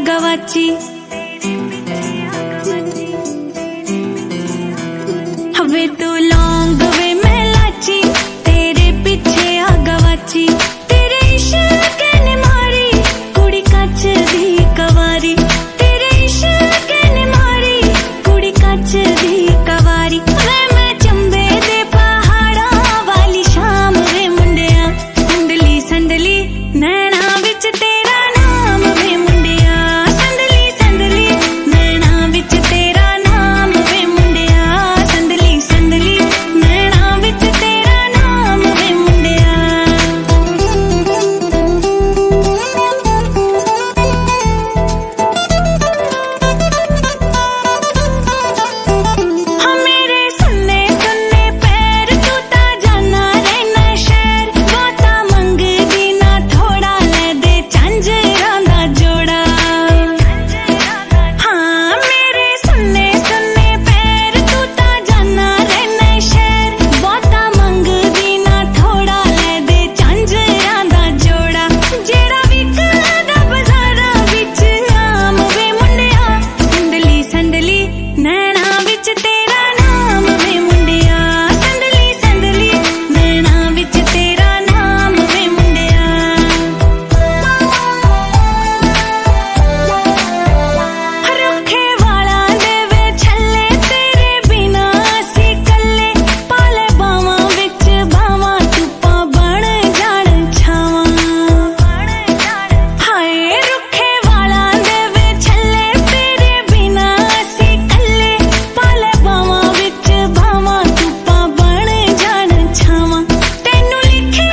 गवाची। वे तू लौंग वे मैं लाची, तेरे पीछे आ गवाची। तेरे इश्क ने मारी कुड़ी कच दी कवारी, तेरे इश्क ने मारी कुड़ी कच दी कवारी। मैं चंबे दे पहाड़ा वाली शाम वे मुंडिया, संदली संदली नैना विच तेरा नाम वे मुंडिया, संदली संदली नैना विच तेरा नाम वे मुंडिया, संदली संदली नैना विच तेरा नाम वे मुंडिया। हाँ मेरे सुन्ने सुन्ने पैर तू ता जाना रहना शहर, बाता मंगदी ना थोड़ा ले दे झांजरां दा जोड़ा। हाँ मेरे सुन्ने सुन्ने पैर तू ता जाना रहना शहर, बाता मंगदी ना थोड़ा ले दे झांजरां दा जोड़ा। जेड़ा विकदा बाजारा विच आम वे मुंडिया, संदली संदली नैना विच तेरा नाम वे मुंडिया, संदली संदली नैना विच तेरा नाम वे मुंडिया। रुखे वाला दे वे छल्ले तेरे बिना असी कल्ले, पाले बावां विच बावां धुप्पां बण जाण छावां। हाय रुखे वाला दे वे छल्ले तेरे बिना असी कल्ले, पाले बावां विच बावां धुप्पां बण जाण छावां। तैनू लिखे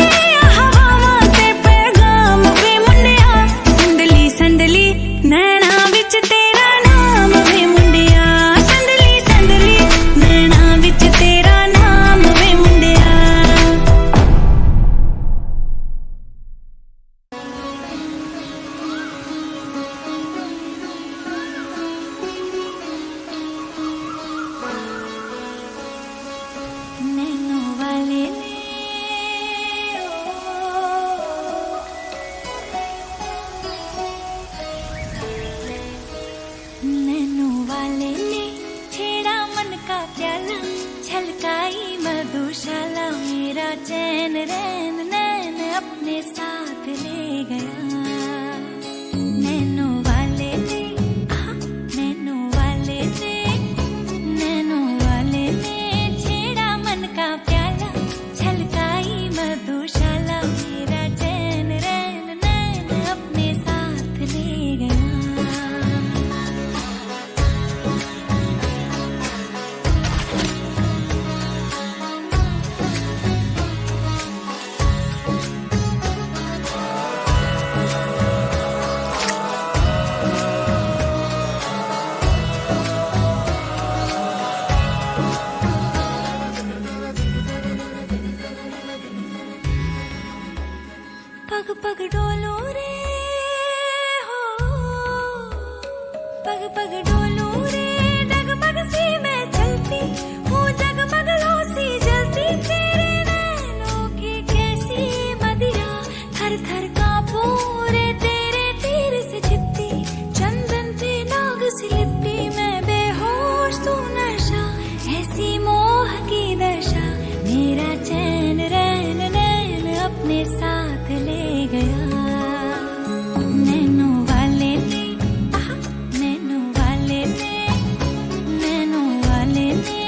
हवावां ते पैगाम वे मुंडिया, संदली संदली नैना विच तेरा नाम वे मुंडिया, संदली संदली नैना विच तेरा नाम वे मुंडिया। नैनो वाले ने नैनो वाले ने छेड़ा मन का प्याला, छलकाई मधुशाला मेरा चैन रैन नैन अपने साथ ले गया। नैनो वाले ने नैनो वाले ने नैनो वाले ने छेड़ा मन का प्याला, छलकाई मधुशाला मेरा चैन रैन नैन अपने साथ ले गया। पग पग डोलो रे हो, पग पग डोलो रे, डगमग सी मैं चलती हूँ, जगमग लो सी जलती तेरे नैनों की कैसी मदिरा। थर थर कांपू रे तेरे तीर से छिपती, चंदन पे नाग सी लिपटी मैं बेहोश तू नशा, ऐसी मोह की दशा मेरा चैन रैन नैन अपने साथ ले गया। नैनो वाले ने नैनो वाले ने नैनो वाले ने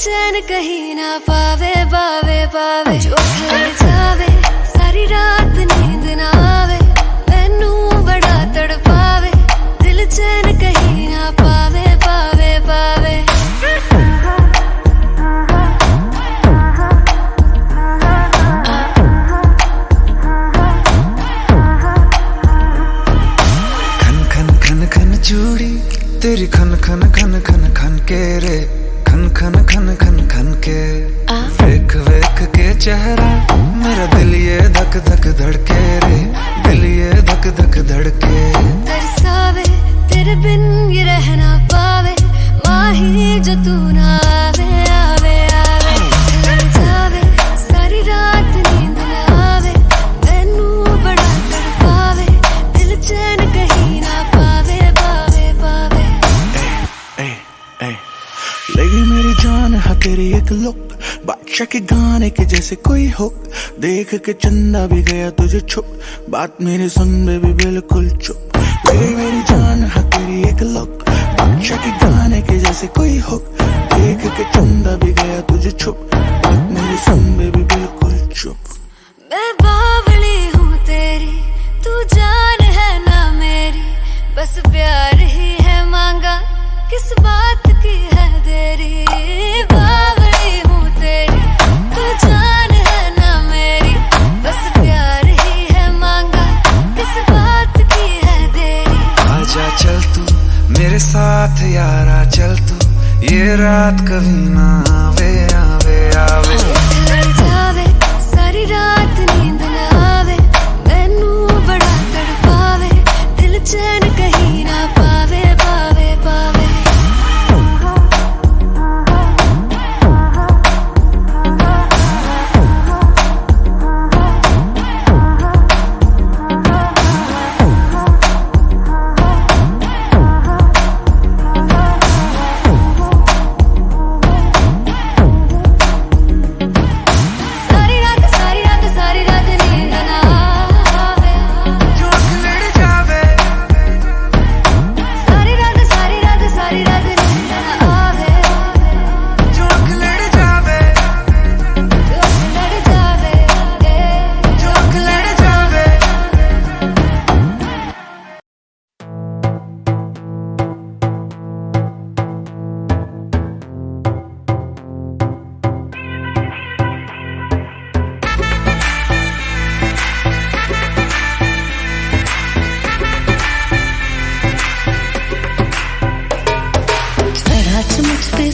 चैन कहीं ना पावे पावे पावे जो लड़ जावे सारी रात नींद ना आवे मैनू बड़ा तड़पावे दिल चैन कहीं ना पावे पावे पावे खन खन खन खन चूड़ी तेरी खन खन खन खन खन के रे खन खन खन खन खन के वेख वेख के चेहरा मेरा दिल ये धक धक धड़के रे दिल ये धक धक धड़के तरसावे तेरे बिन ये रह ना पावे माही जो तू ना आवे आवे आवे लड़ जावे सारी रात नींद ना आवे मैनू बड़ा तड़पावे दिल चैन कहीं ना पावे पावे पावे लगी मेरी जान है तेरी एक लुक बादशाह के गाने के जैसे कोई हो देख के चंदा भी गया तुझे छुप बात मेरी सुन बेबी बिल्कुल चुप लगी मेरी जान है तेरी एक लुक बादशाह के गाने के जैसे कोई हो देख के चंदा भी गया तुझे छुप बात मेरी सुन बेबी बिल्कुल चुप मैं बावली हूँ तेरी तू जान है ना मेरी बस प्यार ही है मांगा किस बात की है देरी बावली हूँ तेरी तू जान है ना मेरी बस प्यार ही है मांगा किस बात की है देरी आजा चल तू मेरे साथ यारा चल तू ये रात कभी ना आवे आवे आवे लड़ जावे सारी रात नींद ना आवे मैनू बड़ा तड़पावे दिल चैन कहीं ना पावे पावे पावे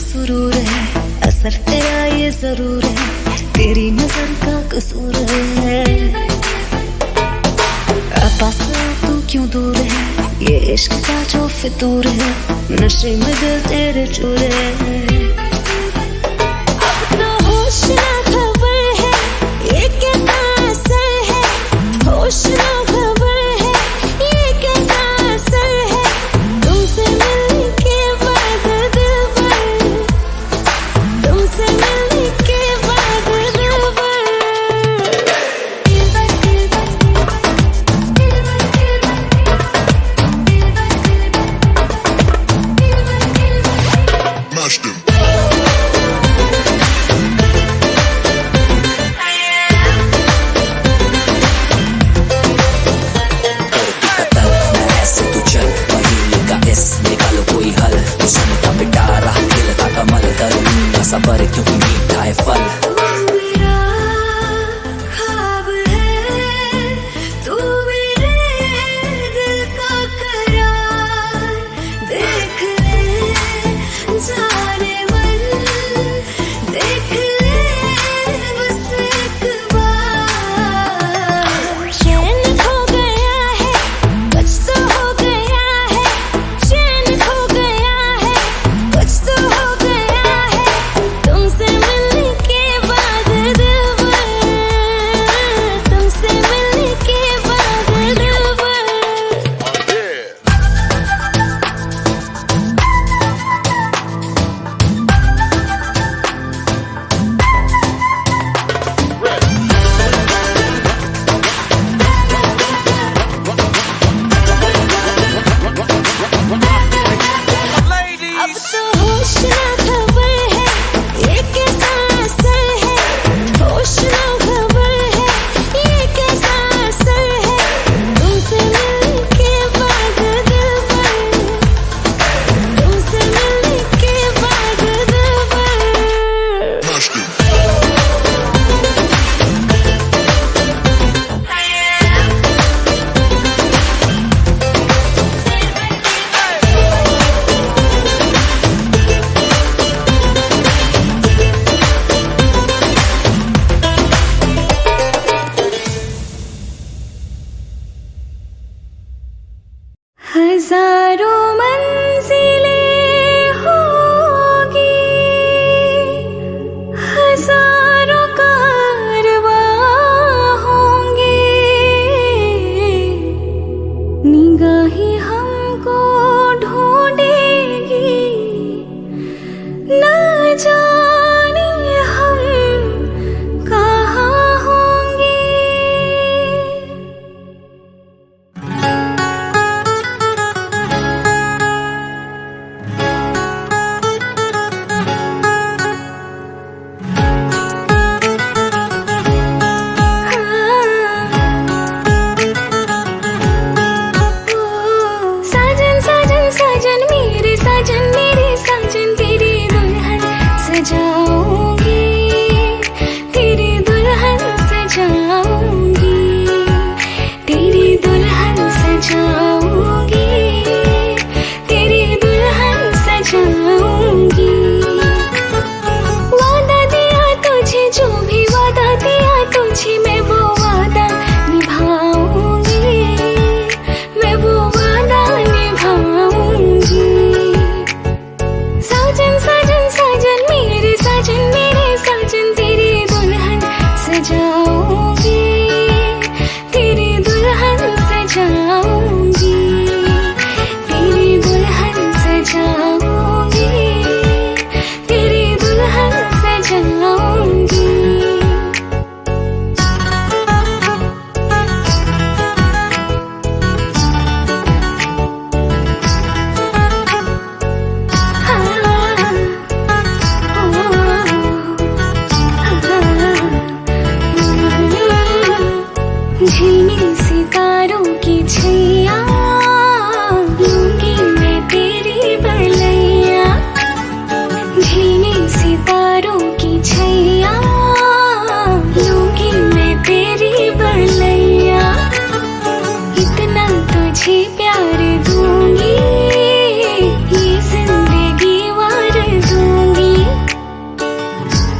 सुरूर है असर तेरा ये जरूर है तेरी नजर का कसूर है पास तू क्यों दूर है ये इश्क का जो फितूर है नशे में दिल तेरे चूर है अब तो होश ना खबर है ये कैसा असर है होश ना खबर है ये कैसा असर है तुमसे मिलने के बाद दिल भर तुमसे मिलने के बाद दिल भर सबर क्योंकि मीठा है फल मेरा ख्वाब है तू मेरे दिल का करार देख ले जाने मन देख ले बस एक बार चैन खो गया है कुछ तो हो गया है चैन खो गया है कुछ तो हो गया है तुमसे मिलने के बाद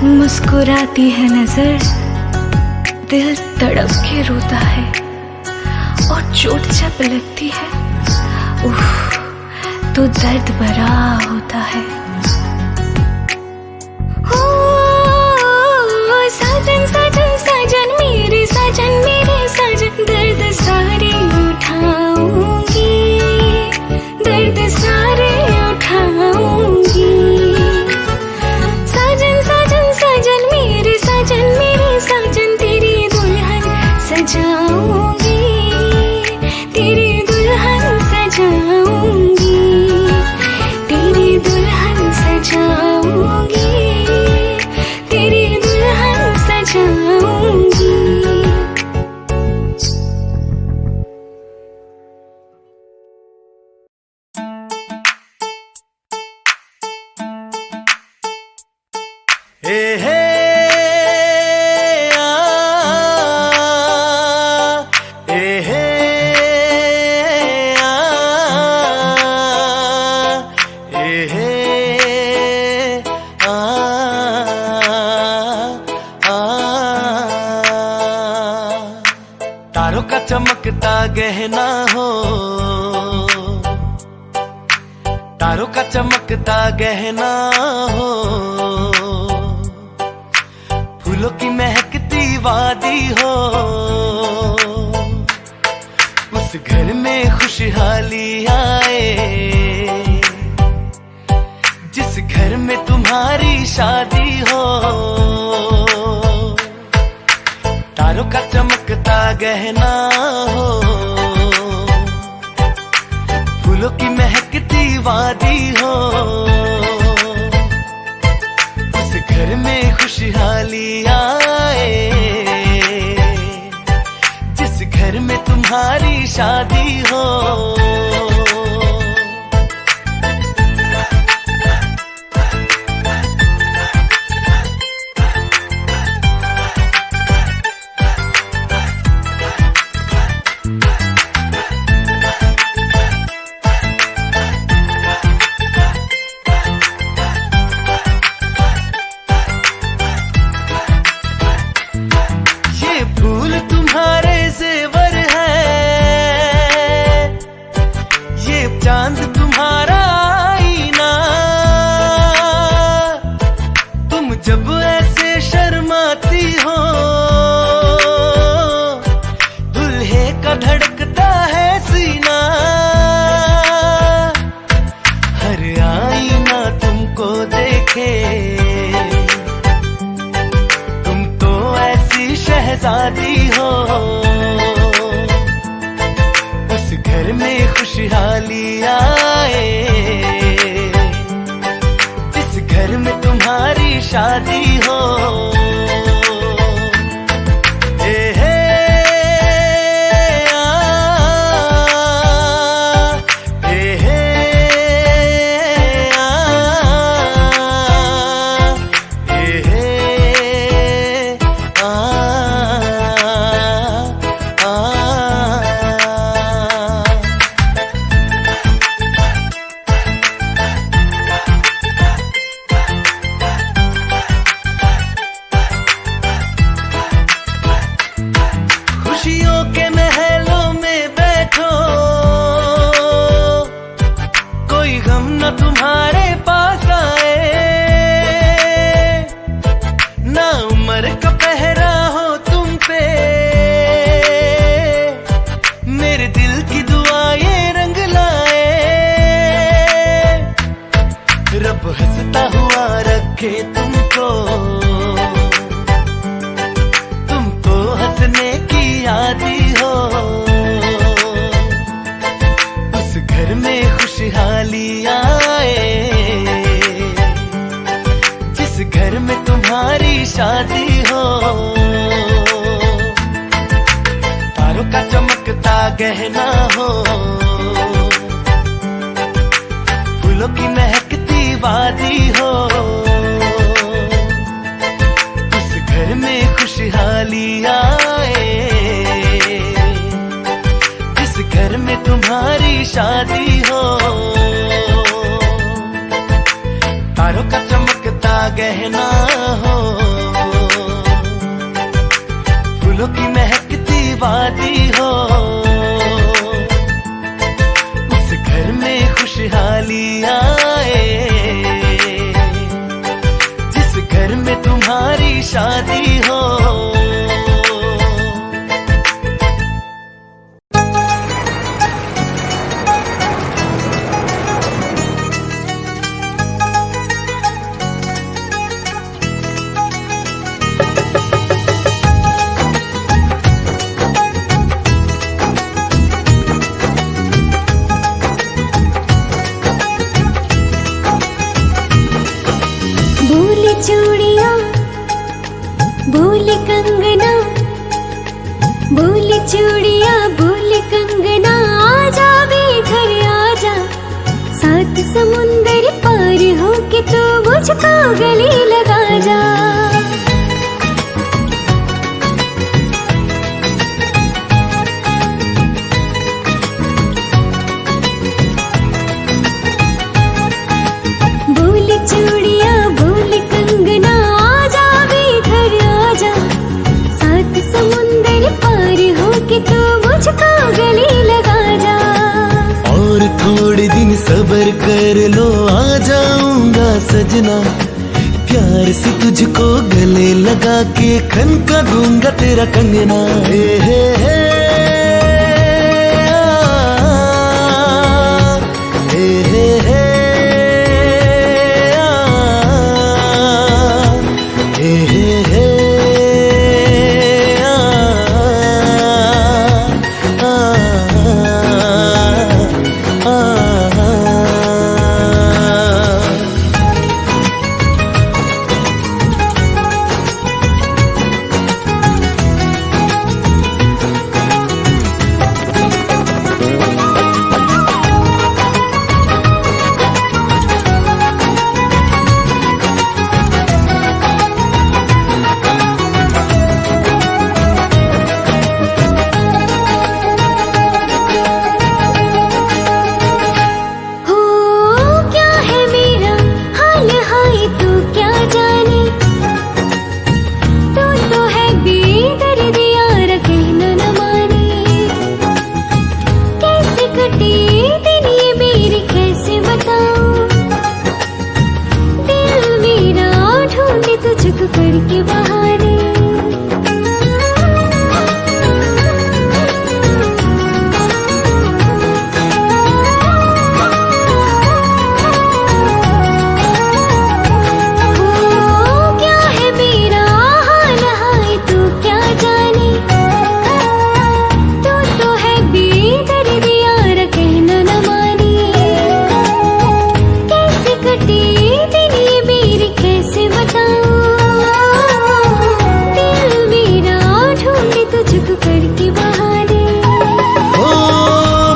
मुस्कुराती है नजर, दिल तड़प के रोता है, और चोट जब लगती है उफ, तो दर्द भरा होता है। ओ साजन साजन साजन मेरे साजन, दर्द सारे उठाऊंगी, दर्द सारे उठाऊंगी। साजन साजन साजन मेरे साजन, तेरी दुल्हन सजाऊंगी, तेरी दुल्हन सजाऊंगी, तेरी दुल्हन सजाऊंगी, तेरी दुल्हन सजाऊंगी। तारों का चमकता गहना हो, तारों का चमकता गहना हो, फूलों की महकती वादी हो, उस घर में खुशहाली आए, जिस घर में तुम्हारी शादी हो। तारों का चमकता गहना हो, फूलों की महकती वादी हो, उस घर में खुशहाली आए, जिस घर में तुम्हारी शादी हो। चांद तुम्हारा आईना, तुम जब ऐसे शर्माती हो, दुल्हे का धड़कता है सीना, हर आईना तुमको देखे, तुम तो ऐसी शहजादी हो, उस घर में खुशहाली आए, जिस घर में तुम्हारी शादी हो। खुशियों के महलों में बैठो, कोई गम न तुम्हारे पास आए, ना उम्र का पहरा हो तुम पे, मेरे दिल की दुआ ये रंग लाए, रब हंसता हुआ रखे तुमको, तुम तो हंसने की आदी हो, उस घर में खुशहाली आए, जिस घर में तुम्हारी शादी हो। तारों का चमकता गहना हो, फूलों की महकती वादी हो, उस घर में खुशहाली आए, जिस घर में तुम्हारी शादी हो। तारों का चमकता गहना हो, तुम्हारी शादी हो। चूड़ियां बोले कंगना, बोले चूड़ियां बोले कंगना, आजा वे घर आजा, सात समुंदर पार होके तो मुझको गले लगा जा। बोले चूड़ियां बोले कंगना, आजा वे घर आजा, सात समुंदर पार होके तो मुझको गले लगा जा। और थोड़े दिन सब्र कर लो, आ जाऊंगा सजना, प्यार से तुझको गले लगा के खनका दूंगा तेरा कंगना। हे हे हे करके बहारे। क्या है मेरा हाल हाय तू क्या जाने, तू तो है बेदर्द यार कहना न माने। कैसे कटे दिन ये मेरी कैसे बताऊं, तुझको करके बहाने। ओ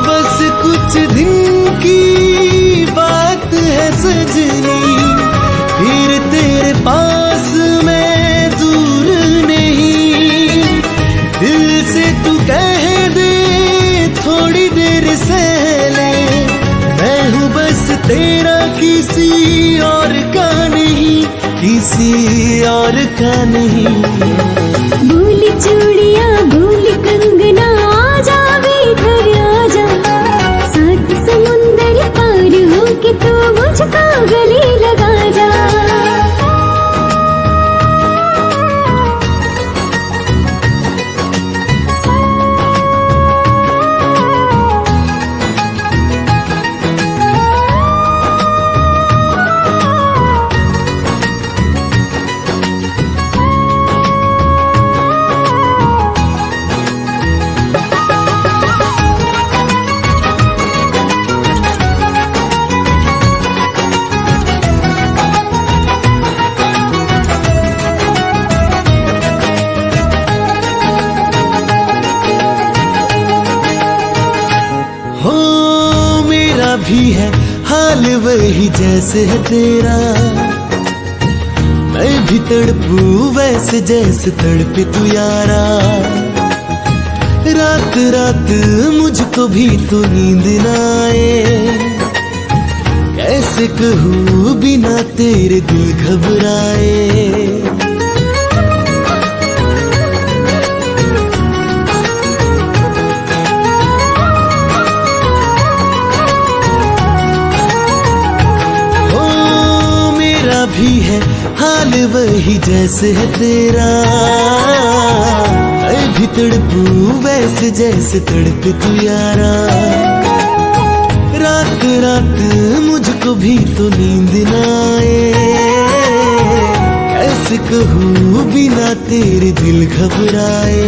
बस कुछ दिन की बात है सजनी, फिर तेरे पास मैं दूर नहीं। दिल से तू कह दे थोड़ी देर सहले, मैं हूँ बस तेरा किसी और का नहीं, किसी और का नहीं। बोली चूड़ियां बोली कंगना, आजा वे घर आजा, सात समुंदर पार होके तो मुझको गले लगा जा। भी है हाल वही जैसे है तेरा, मैं भी तड़पूं वैसे जैसे तड़पे तू यारा। रात रात मुझको भी तो नींद न आए, कैसे कहूँ बिना तेरे दिल घबराए। भी है हाल वही जैसे है तेरा, मैं भी तड़पूं वैसे जैसे तड़पे तू यारा। रात रात मुझको भी तो नींद ना आए, कैसे कहूँ बिना तेरे दिल घबराए।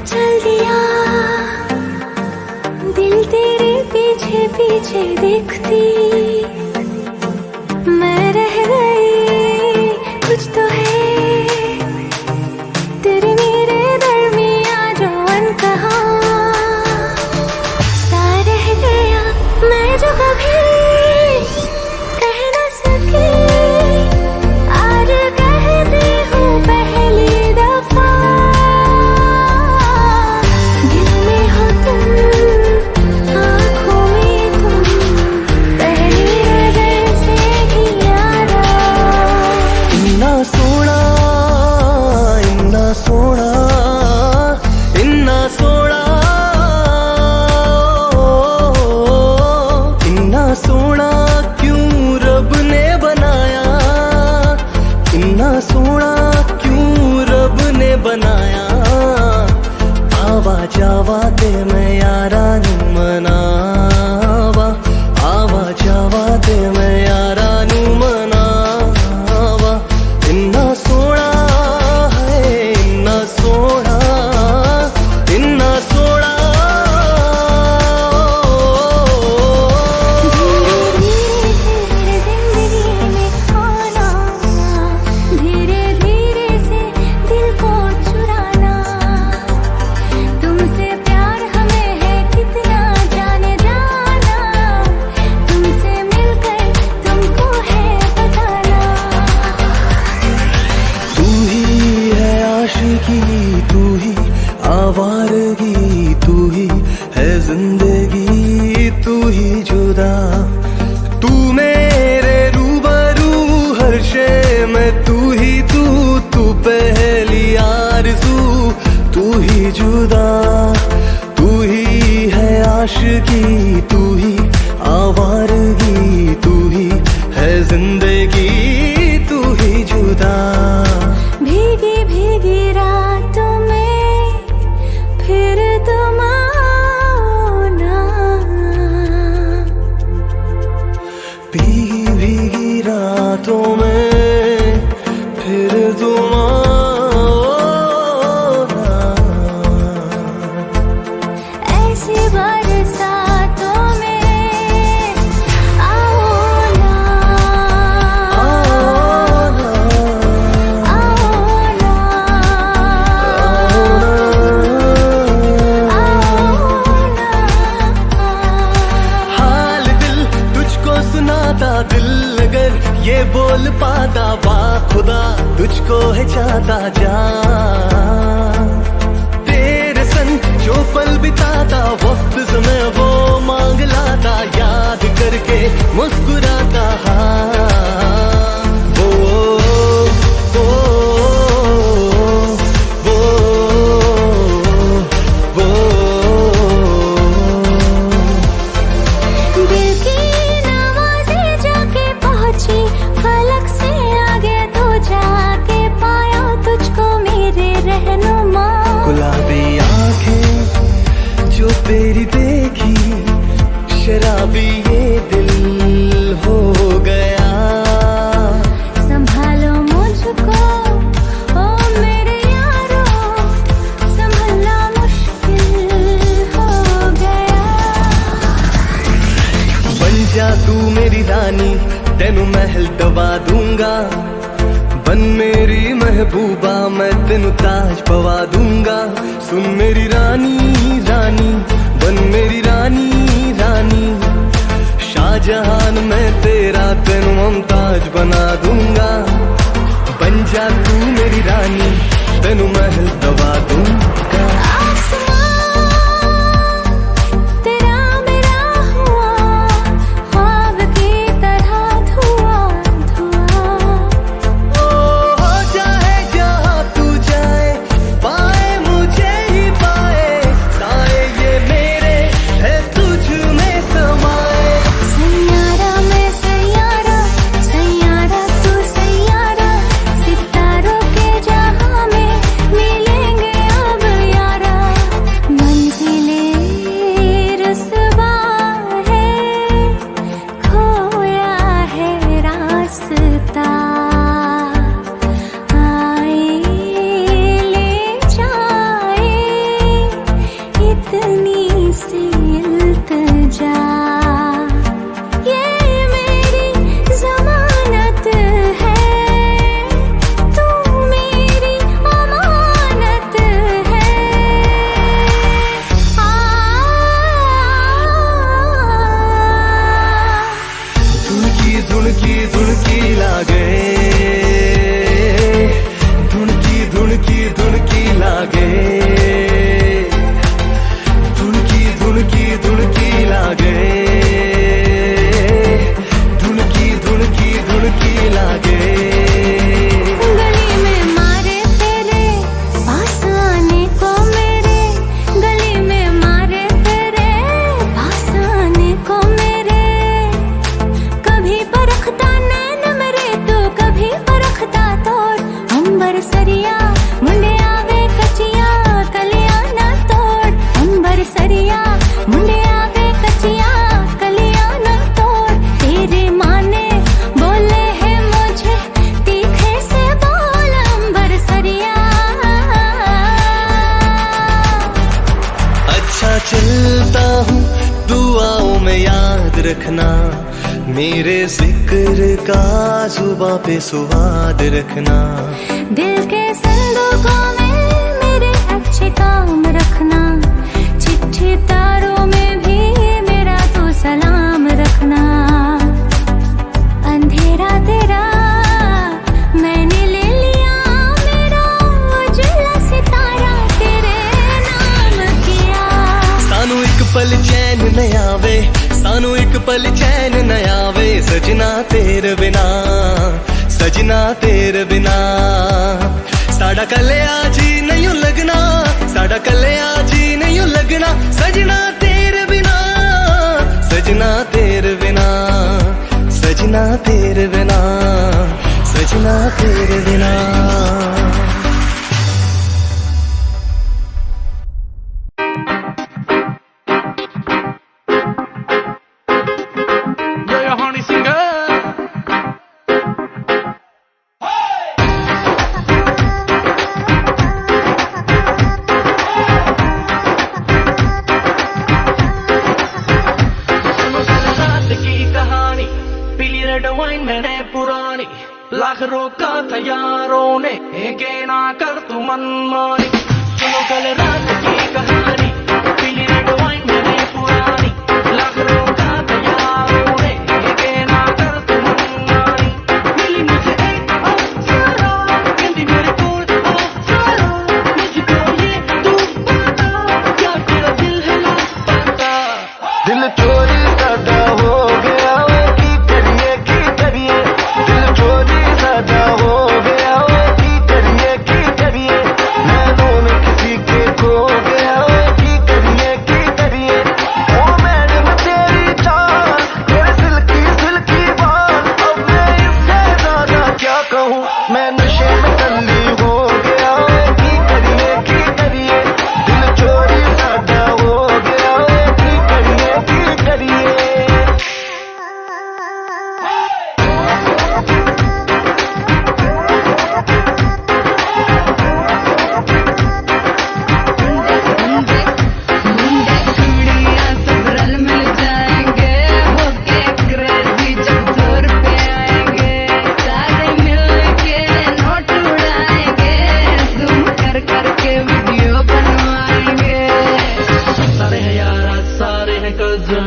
चल दिया दिल तेरे पीछे पीछे देखती, मैं रह गई कुछ तो है तेरे मेरे दरमियां जो अनकहा सा रह गया, मैं जो कभी कह न सकी आज कहती हूँ पहली दफा। सोना क्यों रब ने बनाया, इन्ना सोना क्यों रब ने बनाया। आवा जावा ते मैं यारा नू मनावा, आवा जावा ते मैं यारा नू मनावा। इन्ना सोना है इन्ना सोना, इन्ना सोना। तू ही आवारगी, तू ही है जिंदगी, तू ही जुदा। तू मेरे रूबरू हर शे में, तू ही तू पहली आरज़ू, तू ही जुदा। तू ही है आशिकी, तू ही आवारगी, तू ही है जिंदगी, तू ही जुदा। भीगी भीगी रातों में फिर तुम आओ ना, भीगी भीगी रातों में फिर तुम आओ ना। ऐसी बरसातों में आओ ना, आओ ना, हाल दिल तुझको सुनाता, दिल अगर ये बोल पाता, बाखुदा तुझको है चाहता जा। तेरे संग जो पल बिताता, वक्त समय वो मांग लाता, याद करके मुस्कुराता। दिल की नवाज़ें जाके पहुंची फलक से आगे, तो जाके पाया तुझको मेरे रहनुमा। गुलाबी आंखें जो तेरी देखी, शराबी ये दिल हो गया। संभालो मुझको ओ मेरे यारो, संभलना मुश्किल हो गया। बन जा तू मेरी रानी, तेनू महल दबा दूंगा। बन मेरी महबूबा, मैं तेनू ताज पवा दूंगा। सुन मेरी रानी रानी, बन मेरी रानी रानी, शाहजहान मैं तेरा, तेनू मुमताज बना दूंगा। बन जा तू मेरी रानी, तेनू महल दबा दूंगा। चलता हूँ दुआओं में याद रखना, मेरे जिक्र का जुबां पे स्वाद रखना। दिल के संदूकों में मेरे अच्छे काम रखना, चिट्ठी तारों में भी मेरा तो सलाम रखना। अंधेरा तेरा मैंने ले लिया, मेरा उजला सितारा तेरे नाम किया। सानू एक पल चैन न आवे, सानू एक पल चैन न आवे, सजना तेरे बिना, सजना तेरे बिना। साडा कल्या जी नहीं लगना, साडा कल्या जी नहीं लगना, सजना तेरे बिना, सजना तेरे बिना, सजना तेरे बिना, सजना तेरे बिना। लाख रोका था यारों ने, के ना कर तू मनमानी। सुनो कल रात की कहानी, पीली रेड वाइन मैंने पुरानी। लाख रोका था यारों ने, के ना कर तू मनमानी। मिली मुझे एक अप्सरा, कहती मेरे कोल अप्सरा। मुझको ये तू बता, क्या तेरा दिल है लापता। दिल चोरी सादा हो गया, की करिए दिल चोरी सादा हो गया, की करिए नैनों में किसी के खो गया।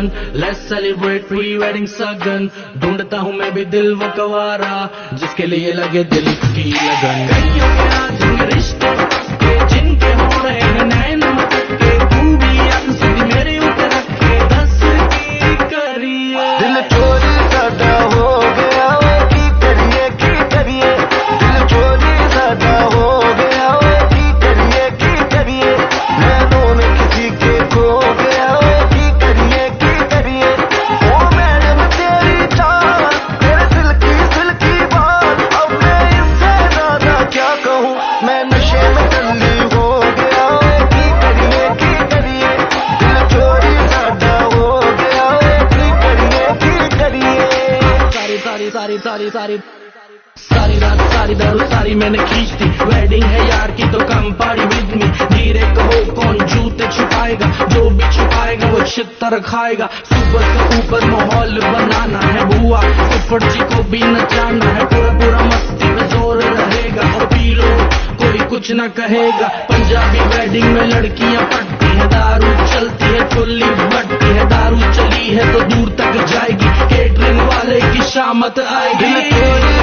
लगन, लेट्स सेलिब्रेट प्री वेडिंग सगन। ढूंढता हूँ मैं भी दिल वो कवारा, जिसके लिए लगे दिल की लगन। कईयों के आज होंगे रिश्ते पक्के, जिनके हो रहे हैं नैन मटके। तू भी अब सीधी मेरे ऊपर रख के दस की करिए। दिल चोरी सादा हो गया वो की करिए दिल चोरी सादा हो गया वो की करिए नैनों में किसी के खो गया वो की करिए ओ मैडम तेरी चाल तेरे सिल्की बाल, अब मैं इससे ज्यादा क्या कहूँ, मैं नशे में टल्ली हो गया वो की करिए दिल चोरी सादा हो गया वो की करिए। सारी रात सारी दारू सारी मैंने खींच दी। वेडिंग है यार की तो कम पार्टी विद मी। धीरे कहो कौन जूते छुपाएगा, जो भी छुपाएगा वो छितर खाएगा। सुबह से ऊपर माहौल बनाना है बुआ, फुफड़ जी को भी नचाना है। पूरा मस्ती में जोर रहेगा, और पी लो कोई कुछ न कहेगा। पंजाबी वेडिंग में लड़कियां पटती है, दारू चलती है फुल्ली भटती है। दारू चली है तो दूर तक जाएगी, केटरिंग वाले की शामत आएगी।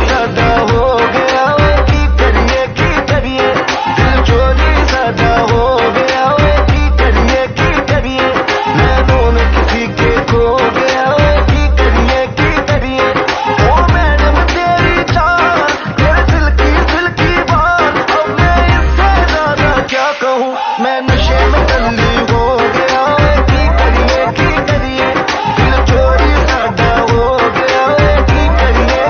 सादा हो गया वो की करिए दिल चोरी सादा हो गया वो की करिए नैनों में किसी के खो गया वो की करिए ओ मैडम तेरी चाल तेरे सिल्की बाल, अब मैं इससे ज्यादा क्या कहूँ, मैं नशे में टल्ली हो गया वो की करिए दिल चोरी सादा हो गया वो की करिए।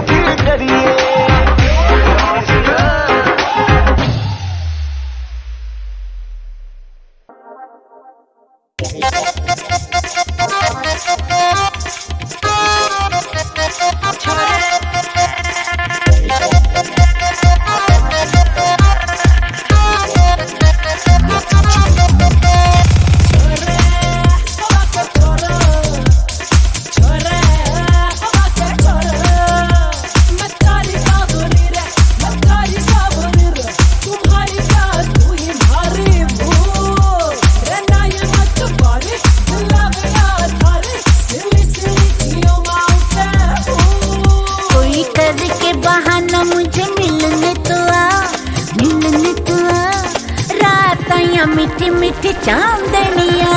मीठी मीठी चांदनिया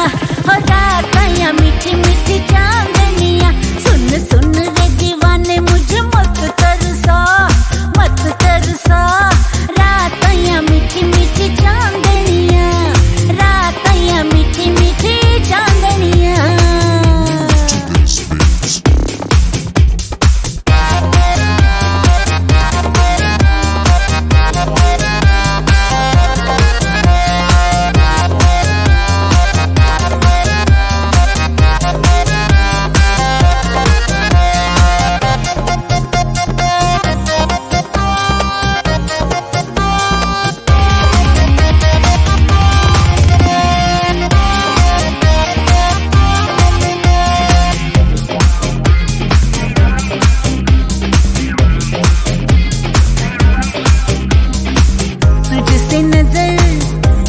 हो राताया, मीठी मीठी चांदनिया। सुन रे दीवाने मुझे मत तरसा राताया मीठी मीठी चांदनिया, राताया मीठी मीठी चांदनिया।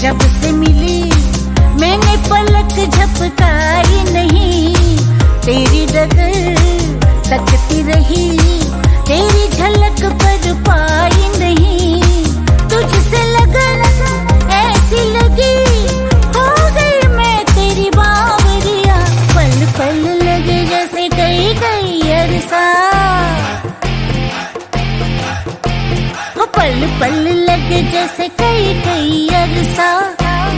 जब से मिली मैंने पलक झपकाई नहीं, तेरी डगर तकती रही, तेरी झलक पर पाई नहीं। तुझसे लगन ऐसी लगी, हो गई मैं तेरी बावरिया। पल पल लगे जैसे कई अरसा, पल पल लगे जैसे कई अरसा।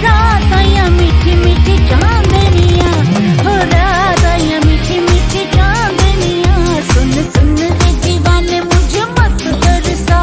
राताया मीठी मीठी चांदनिया हो राताया मीठी मीठी चांदनिया। सुन रे दीवाने मुझे मत तरसा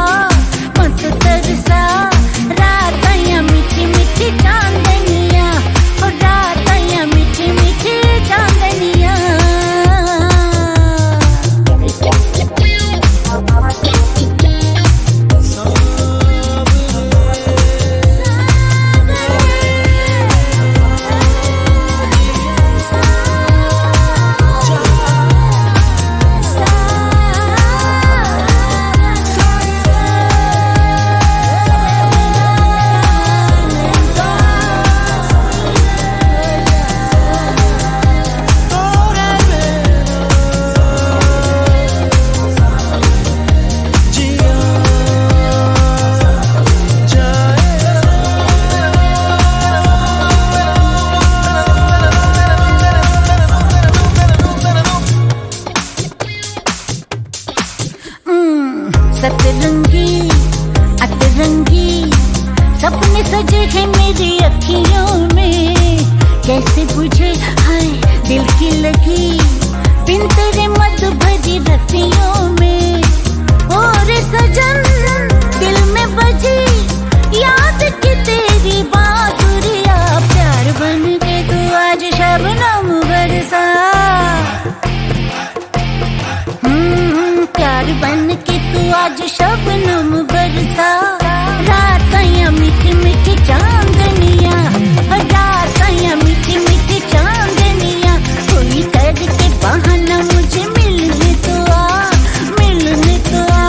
बुझे हाय दिल की लगी बिन तेरे मत भरी रतियों में। और सजन दिल में बजी याद की तेरी बांसुरिया। प्यार बन के तू आज शबनम बरसा, प्यार बन के तू आज शबनम बरसा। रातां मीठी मीठी चांदनिया, रातां मीठी मीठी चांदनिया। कोई करके बहाना मुझे मिलने तो आ, मिलने तो आ।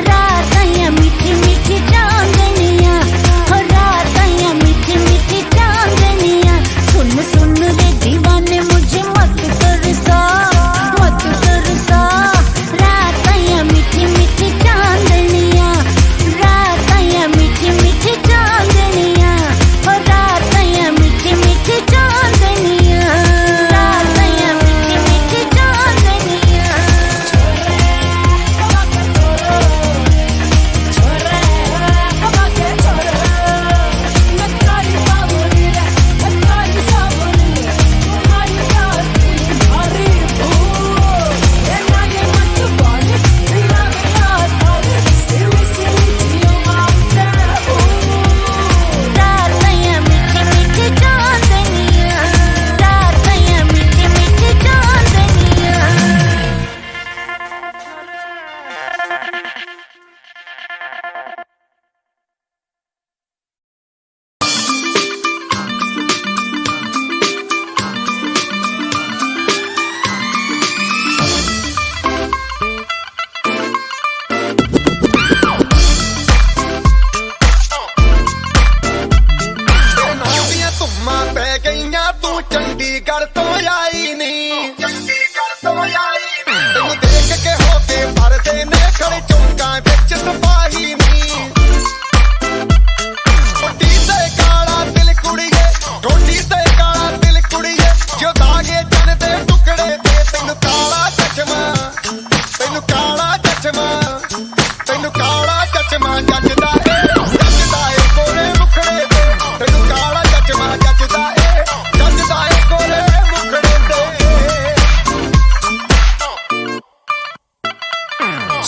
रातां मीठी मीठी चांदनिया, रातां मीठी मीठी चांदनिया। सुन सुन रे दीवाने मुझे मत तरसा, मत तरसा। रातां मीठी मीठी चांदनिया, रातां मीठी मीठी चांदनिया, रातां मीठी मीठी चांदनिया, रातां मीठी मीठी चांदनिया। रातां मीठी मीठी चांदनिया, रातां मीठी मीठी चांदनिया। ਦੀਆਂ ਧੁੰਮਾਂ ਪੈ ਗਈਆਂ ਤੂੰ ਚੰਡੀਗੜ੍ਹ ਤੋਂ ਆਈ ਨੀ, ਚੰਡੀਗੜ੍ਹ ਤੋਂ ਆਈ ਨੀ। ਤੈਨੂੰ ਦੇਖ ਕੇ ਹੋ ਕੇ ਭਰਦੇ ਨੇ ਖੜੇ ਚੌਂਕਾਂ ਵਿੱਚ ਸਿਪਾਹੀ ਨੀ। ਟੋਟੀ ਤੇ ਕਾਲਾ ਦਿਲ ਕੁੜੀਏ, ਟੋਟੀ ਤੇ ਕਾਲਾ ਦਿਲ ਕੁੜੀਏ। ਜੋ ਦਾਗੇ ਜਨ ਦੇ ਟੁਕੜੇ ਤੇ ਤੈਨੂੰ ਕਾਲਾ ਚਸ਼ਮਾ, ਤੈਨੂੰ ਕਾਲਾ ਚਸ਼ਮਾ, ਤੈਨੂੰ ਕਾਲਾ ਚਸ਼ਮਾ ਜੱਜਦਾ ਏ, ਜੱਜਦਾ ਏ ਕੋਲੇ ਮੁਖੜੇ ਤੇ। ਤੈਨੂੰ ਕਾਲਾ ਚਸ਼ਮਾ ਜੱਜਦਾ ਏ, ਜੱਜਦਾ ਏ ਕੋਲੇ ਮੁਖੜੇ ਤੇ।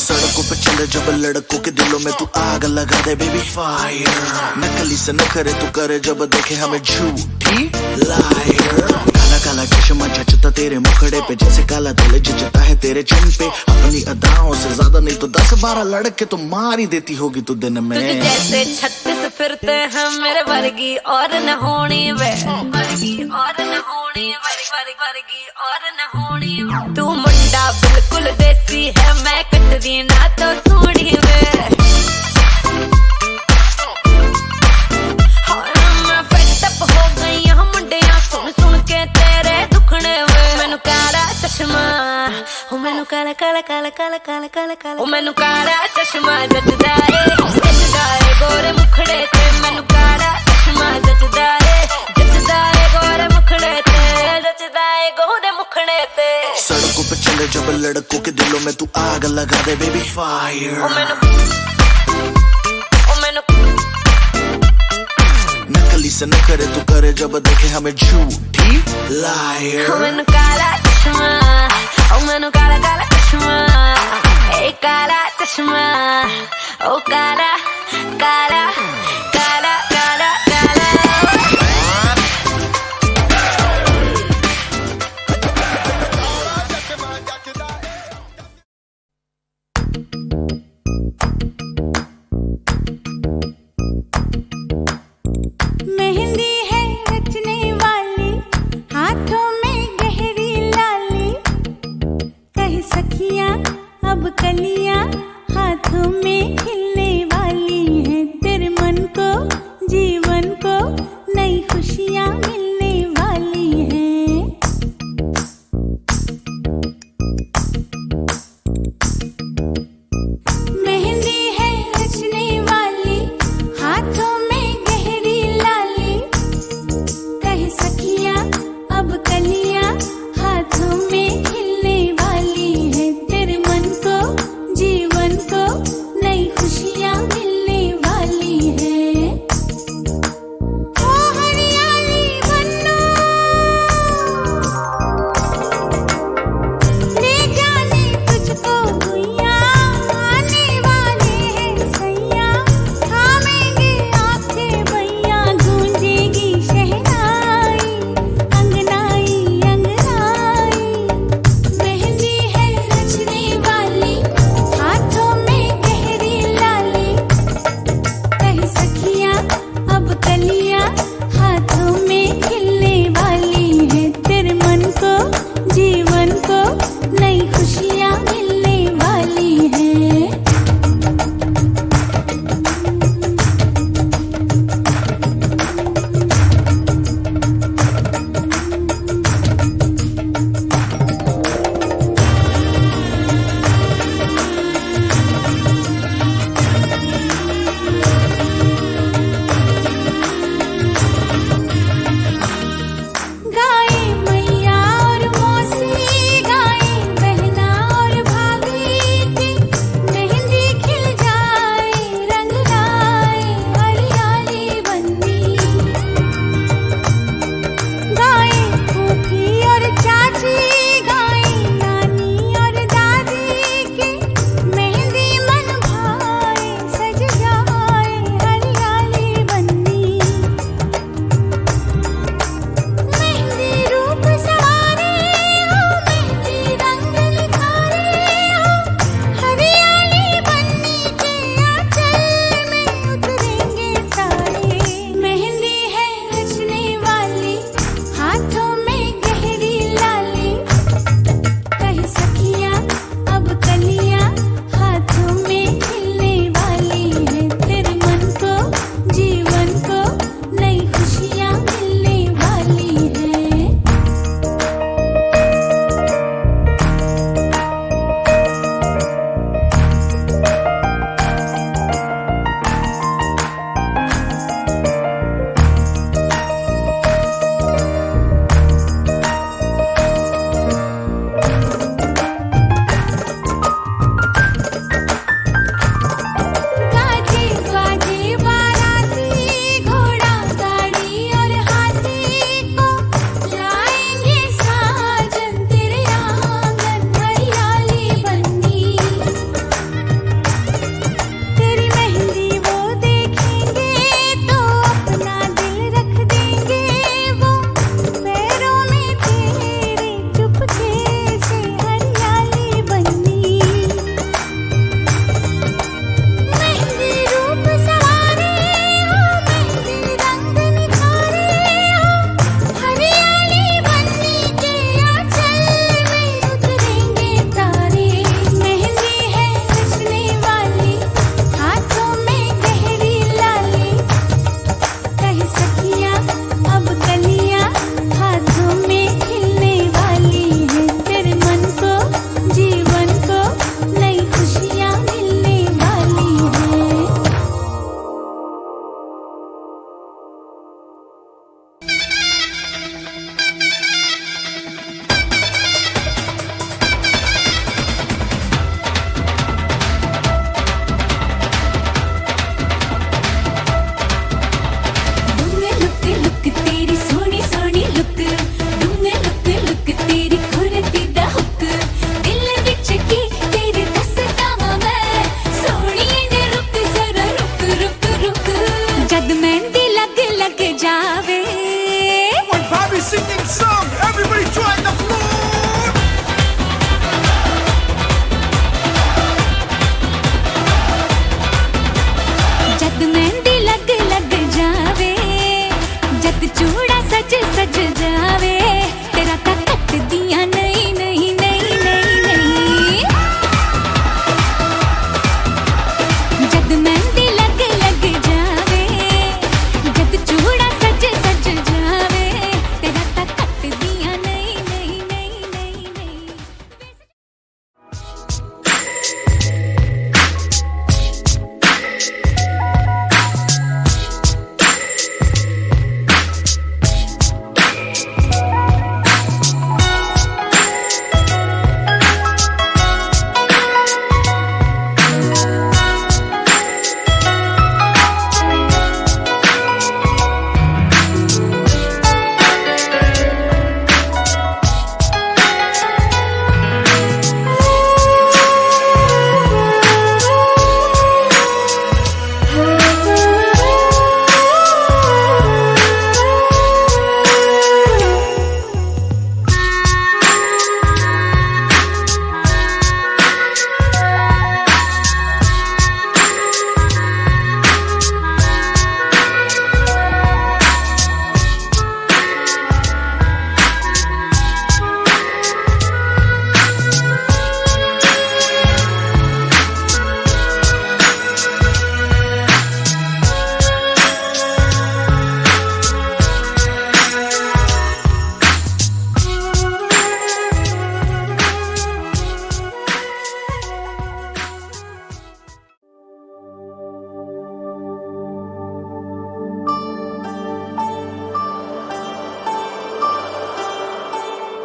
सड़कों पे चले जब लड़कों के दिलों में तू आग लगा दे बेबी फायर। नकली से नखरे तू करे जब देखे हमें झूठी लायर। काला काला चश्मा जचता तेरे मुखड़े पे जैसे काला दिल जचता है तेरे चिन पे। अपनी अदाओं से ज्यादा नहीं तो 10-12 लड़के तो मार ही देती होगी तू दिन में। तुझ जैसे 36 फिरते हैं मेरे वर्गी और न होनी वे, वर्गी और न होनी वर्गी और न होनी। तू मुंडा बिल्कुल देसी है, मैं कटदी ना तो सूढ़ी वे। मैं फेड अप हो गई हूं मुंडिया सुन सुन के तेरे दुखने वे। मैनू काला चश्मा, ओ मैनू काला काला काला काला काला काला काला, ओ मैनू काला चश्मा जचदा ए, जचदा ए गोरे मुखड़े ते। मैनू काला चश्मा जचदा ए गोरे मुखड़े ते, जचदा ए गोरे मुखड़े ते। सड़कों पे चले जब लड़कों के दिलों में तू आग लगा दे बेबी फायर। ओ मैनू नकली से नखरे तू करे जब देखे हमें झूठी लायर। मैनू काला चश्मा, ओ मैनू काला काला चश्मा, ए काला चश्मा, ओ काला काला काला काला काला। मेहंदी है रचने वाली, हाथों में गहरी लाली। कह सखियां अब कलियां हाथों में खिलने वाली हैं। तेरे मन को जीवन को नई खुशियां मिलने वाली हैं। मेहंदी है रचने वाली, हाथों में गहरी लाली। कह सखियां अब कलियां Everybody try the floor. जद मेहंदी लग लग जावे, जद चूड़ा सज सज जावे, तेरा ता कट दिया नहीं नहीं नहीं नहीं नहीं। जद मेहंदी लग लग जावे, जद चूड़ा सज सज जावे, तेरा ता कट दिया नहीं नहीं नहीं नहीं नहीं।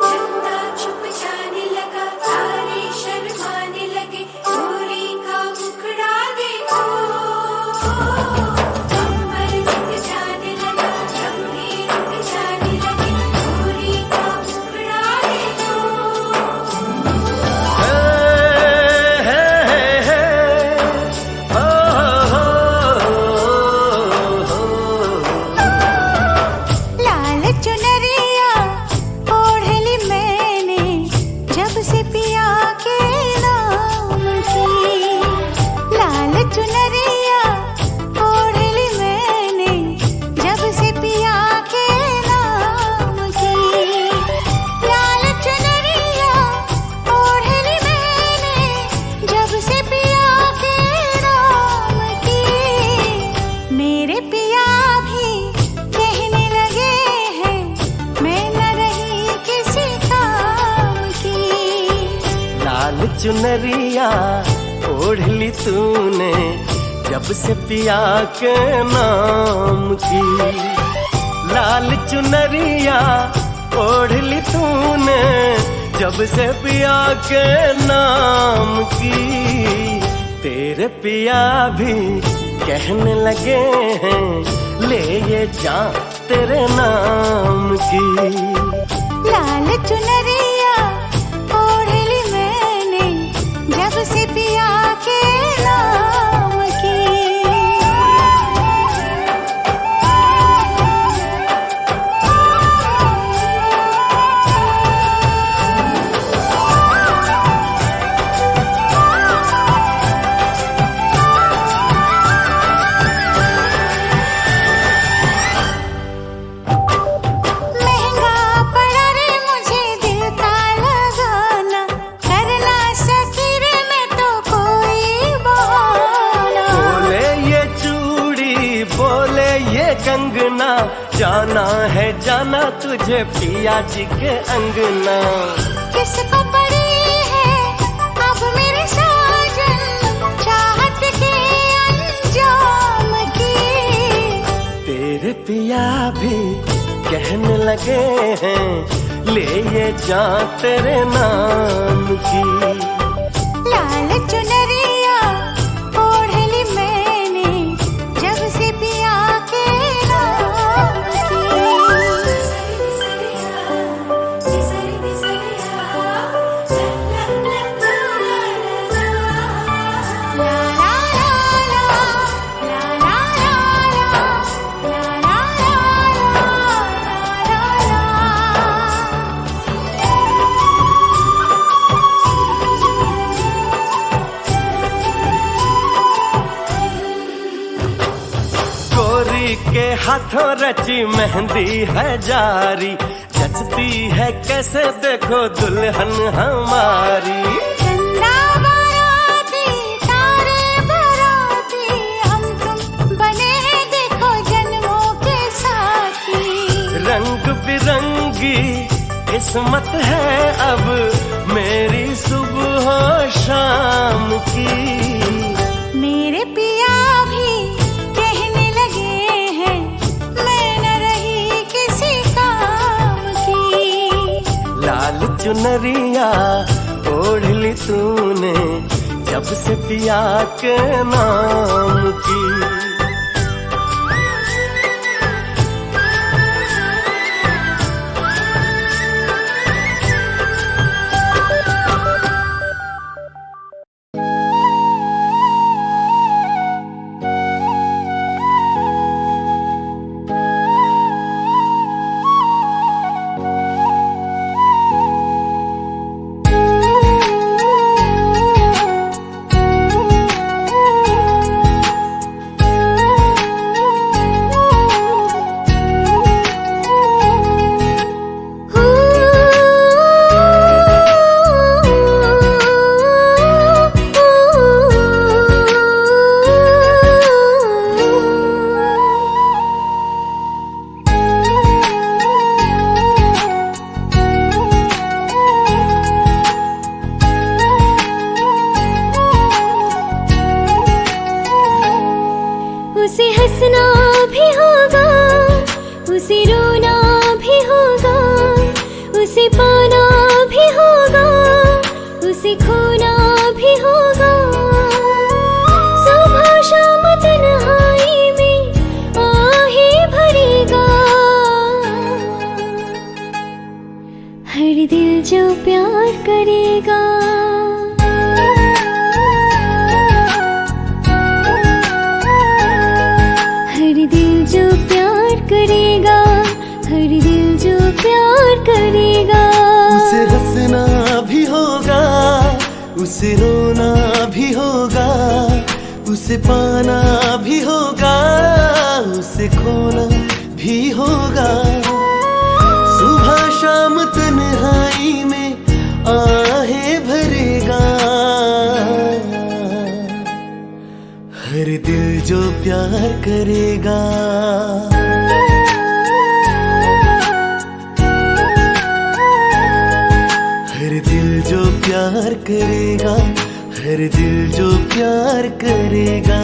चंदा छुप जाने लगा, तारे शर्माने लगे, चोरी का मुखड़ा देखो। अंबर दिख जाने लगा, चमने रुक जाने लगे, चोरी का मुखड़ा देखो। लाल चुनरिया ओढ़ली मैंने, जब से पिया के नाम की। लाल चुनरिया ओढ़ली मैंने, जब से पिया के नाम की। लाल चुनरिया ओढ़ली मैंने, जब से पिया के नाम की। मेरे पिया भी कहने लगे हैं, मैं न रही किसी काम की। लाल चुनरिया ओढ़ ली तूने, जब से पिया के नाम की। लाल चुनरिया ओढ़ ली तूने, जब से पिया के नाम की। तेरे पिया भी कहने लगे हैं, ले ये जान तेरे नाम की। लाल चुनरिया ओढ़ली मैंने, जब से पिया के नाम की। महंगा पड़ा रे मुझे दिल का लगाना, करना सकी रे मैं तो कोई बहाना। बोले ये चूड़ी, बोले ये कंगना, जाना है जाना तुझे पिया जी के अंगना। किसको पड़ी है अब मेरे साजन, चाहत के अंजाम की। तेरे पिया भी कहने लगे हैं, ले ये जान तेरे नाम की। लाल चुनरिया ओढ़ली मैंने, जब से पिया के नाम की। हाथों रची मेहंदी है जारी, जचती है कैसे देखो दुल्हन हमारी। चंदा बाराती तारे बाराती, हम तुम बने देखो जन्मों के साथी। रंग बिरंगी किस्मत है अब मेरी सुबह शाम की। मेरे पिया भी कहने लगे हैं मैं न रही किसी काम की। लाल चुनरिया ओढ़ ली तूने जब से पिया के नाम की। उसे हंसना भी होगा, उसे रोना भी होगा, उसे पाना भी होगा, उसे खोना भी होगा। सुबह शाम तन्हाई में आहें भरेगा, हर दिल जो प्यार करेगा। जो प्यार करेगा, हर दिल जो प्यार करेगा। उसे हंसना भी होगा, उसे रोना भी होगा, उसे पाना भी होगा, उसे खोना भी होगा। सुबह शाम तन्हाई में आहें भरेगा, हर दिल जो प्यार करेगा। हर दिल जो प्यार करेगा, हर दिल जो प्यार करेगा।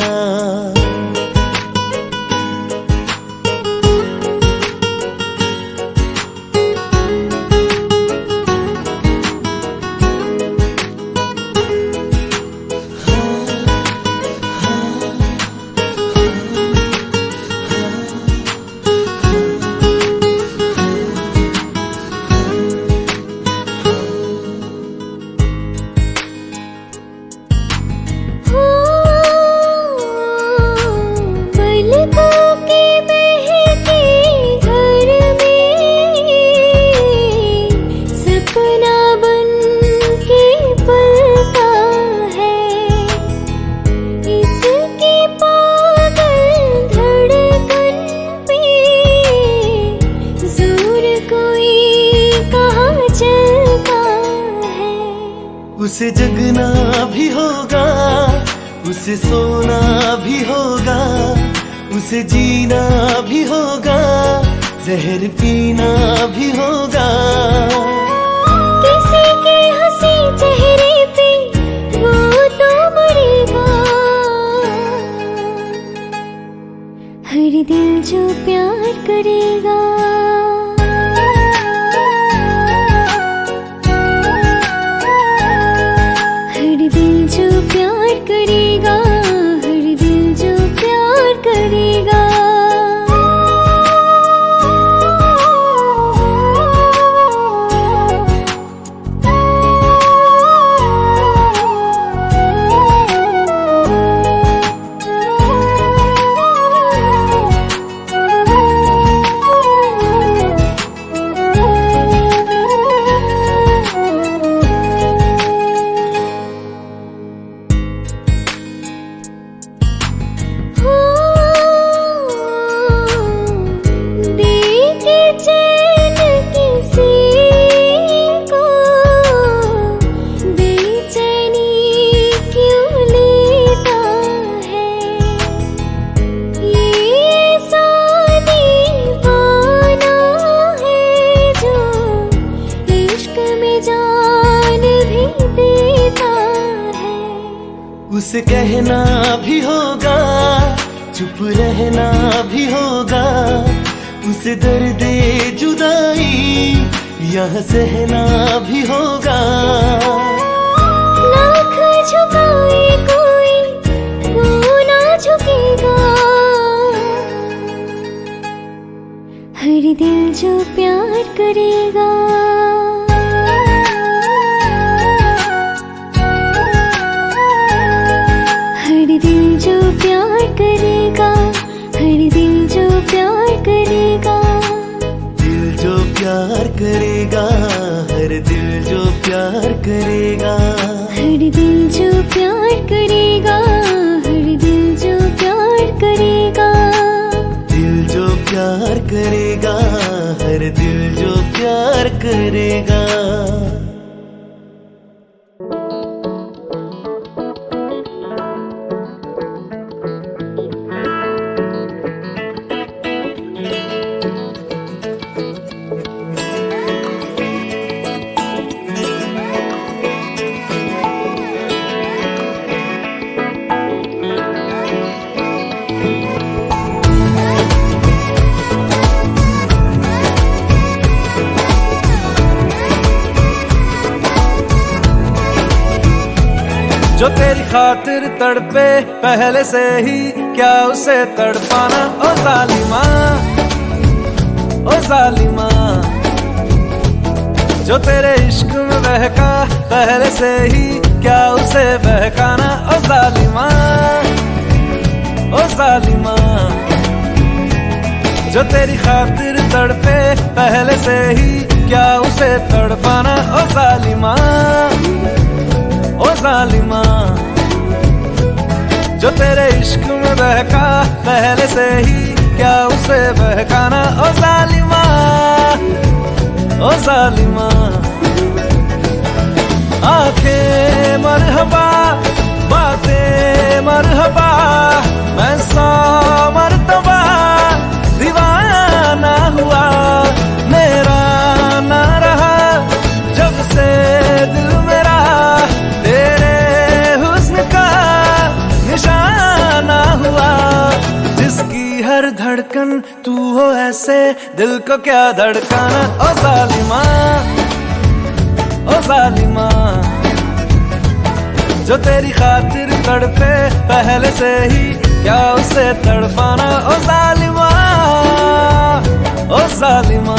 उसे जगना भी होगा, उसे सोना भी होगा, उसे जीना भी होगा, जहर पीना भी होगा। किसी के हंसी चेहरे पे वो तो मरेगा, हर दिल जो प्यार करेगा। प्यार करेगा, हर दिल जो प्यार करेगा। उसे कहना भी होगा, चुप रहना भी होगा, उसे दर्द जुदाई यह सहना भी होगा। लाख झुकाए कोई वो ना झुकेगा, हर दिल जो प्यार करेगा। हर दिल जो प्यार करेगा, हर दिल जो प्यार करेगा, दिल जो प्यार करेगा, हर दिल जो प्यार करेगा, हर दिल जो प्यार करेगा, हर दिल जो प्यार करेगा, दिल जो प्यार करेगा, हर दिल जो प्यार करेगा। जो तेरी खातिर तड़पे पहले से ही क्या उसे तड़पाना। ओ जालिमा, ओ जालिमा, जो तेरे इश्क में बहका पहले से ही क्या उसे बहकाना। ओ जालिमा, ओ जालिमा, जो तेरी खातिर तड़पे पहले से ही क्या उसे तड़पाना। ओ जालिमा, ओ जालिमा, जो तेरे इश्क में बहका पहले से ही क्या उसे बहकाना। ओ जालिमा, ओ जालिमा, आंखें मरहबा बातें मरहबा, मैं 100 मरतबा दीवाना हुआ। मेरा ना रहा जब से दिल मेरा तेरे हुस्न का निशाना हुआ। जिसकी हर धड़कन तू हो ऐसे दिल को क्या धड़काना। ओ जालिमा, ओ जालिमा, जो तेरी खातिर तड़पे पहले से ही क्या उसे तड़पाना। ओ जालिमा, ओ जालिमा,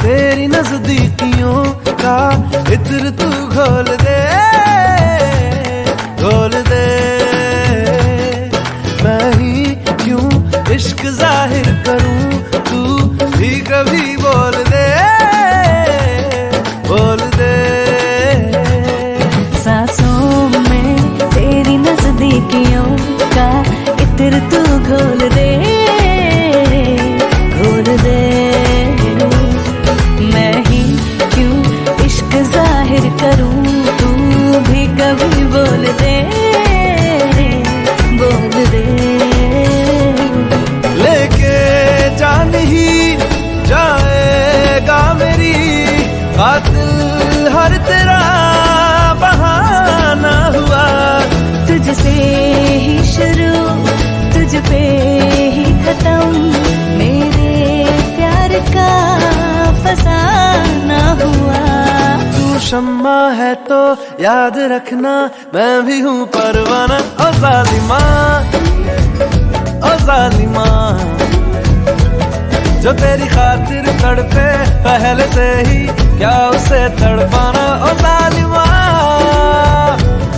तेरी नजदीकियों का इत्र तू घोल दे, घोल दे। मैं ही क्यों इश्क जाहिर करूं, तू भी कभी बोल दे, बोल दे। सांसों में तेरी नजदीकियों का इत्र तू घोल दे, घोल दे। मैं ही क्यों इश्क जाहिर करूं, तू भी कभी बोल दे, बोल दे। लेके जान ही जाएगा मेरी कातिल हर तेरा बहाना हुआ। तुझसे ही शुरू तुझ पे ही खत्म, मेरे प्यार का फसाना हुआ। तू शम्मा है तो याद रखना मैं भी हूँ परवाना। ओ जालिमा, ओ जालिमा, जो तेरी खातिर तड़पे पहले से ही क्या उसे तड़पाना। ओ जालिमा,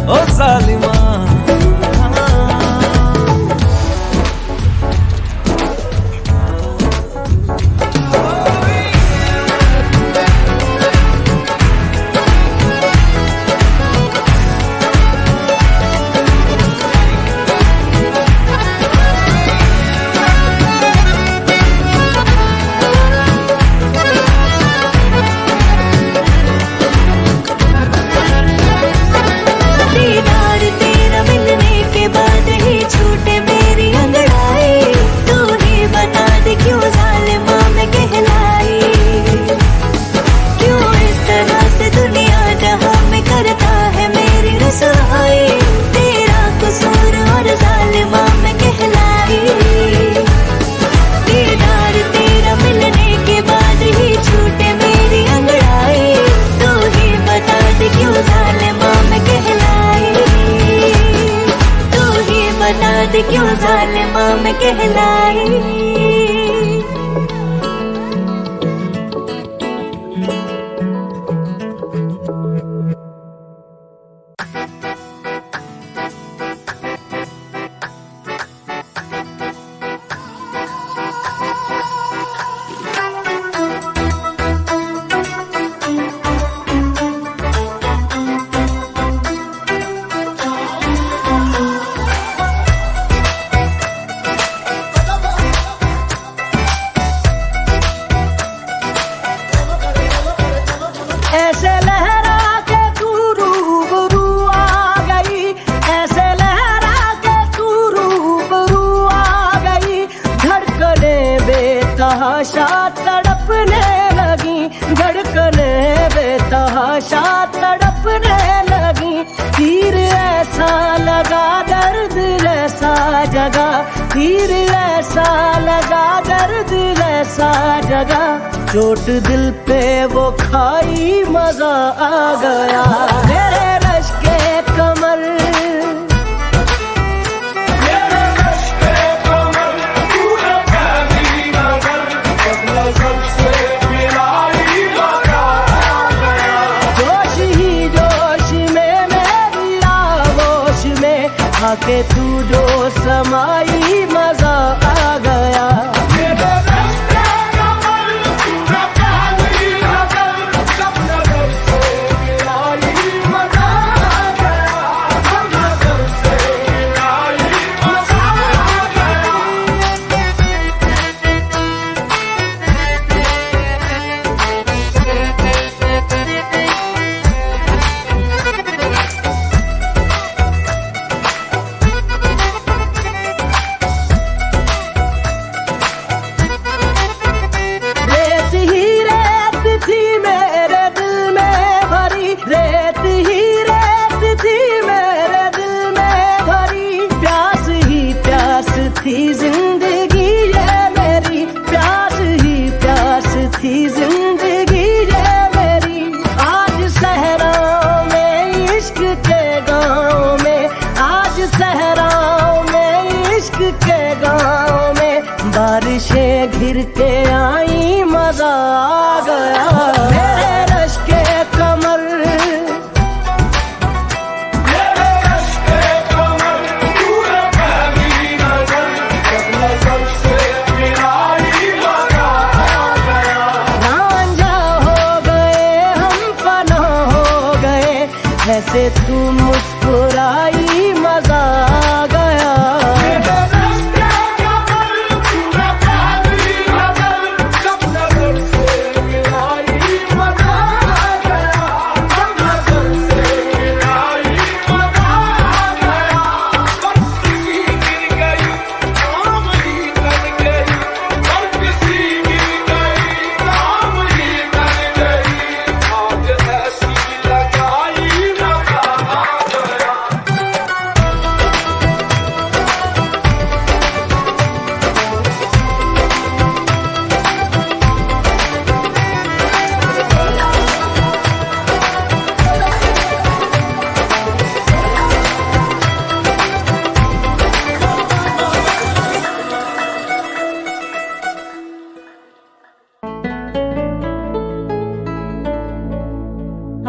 ओ जालिमा, करती क्यों जालिमा मैं कहलाई। ऐसे लहरा के तू रूबरू आ गई, ऐसे लहरा के तू रूबरू आ गई। धड़कने बेतहाशा तड़पने लगी, धड़कने बेतहाशा तड़पने लगी। तीर ऐसा लगा दर्द ऐसा जगा, तीर ऐसा लगा दर्द ऐसा जगा। चोट दिल पे वो खाई मजा आ गया। मेरे रश के कमर, मेरे रश के कमर, तूने पहली नजर नजर से मिलाई मजा आ गया। जोश ही जोश में मेरी आगोश में आके तू जो समाई मजा आ गया। थी जिंदगी ये मेरी, प्यास ही प्यास थी जिंदगी ये मेरी। आज सहराओं में इश्क के गाँव में, आज सहराओं में इश्क के गाँव में बारिशें घिर के आई मजा आ गया। मेरे रश के कमर, ऐसे तू मुस्कुराई मजा आ गया।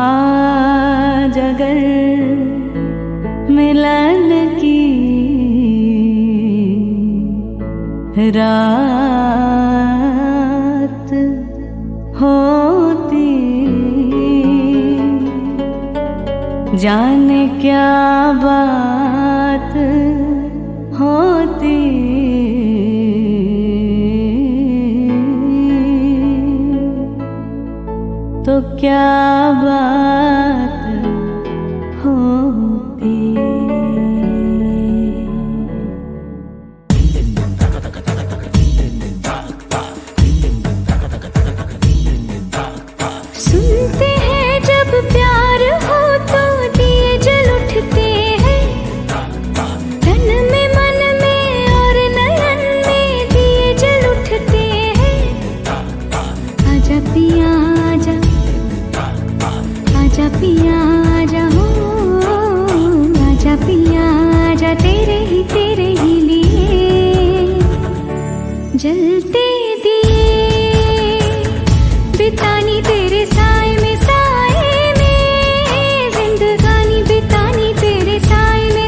आज अगर मिलन की रात होती, जाने क्या बात होती। तो क्या बात होती। सुनते हैं जब प्यार हो तो दिए जल उठते हैं, तन में मन में और नयन में दिए जल उठते हैं। आजा पिया आजा, आजा जलते दिए बितानी तेरे साए में जिंदगानी बितानी तेरे साए में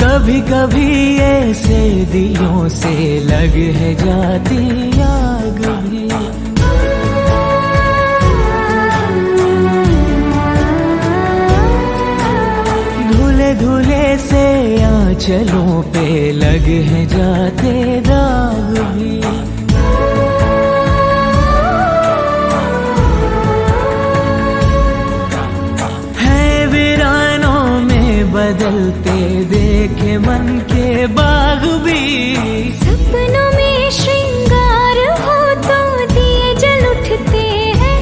कभी कभी ऐसे दिलों से लग है जाती आग भी। धुले धुले से आंचलों पे लग है जाते दाग भी। बदलते देखे मन के बाग भी। सपनों में श्रृंगार हो तो दिए जल उठते हैं,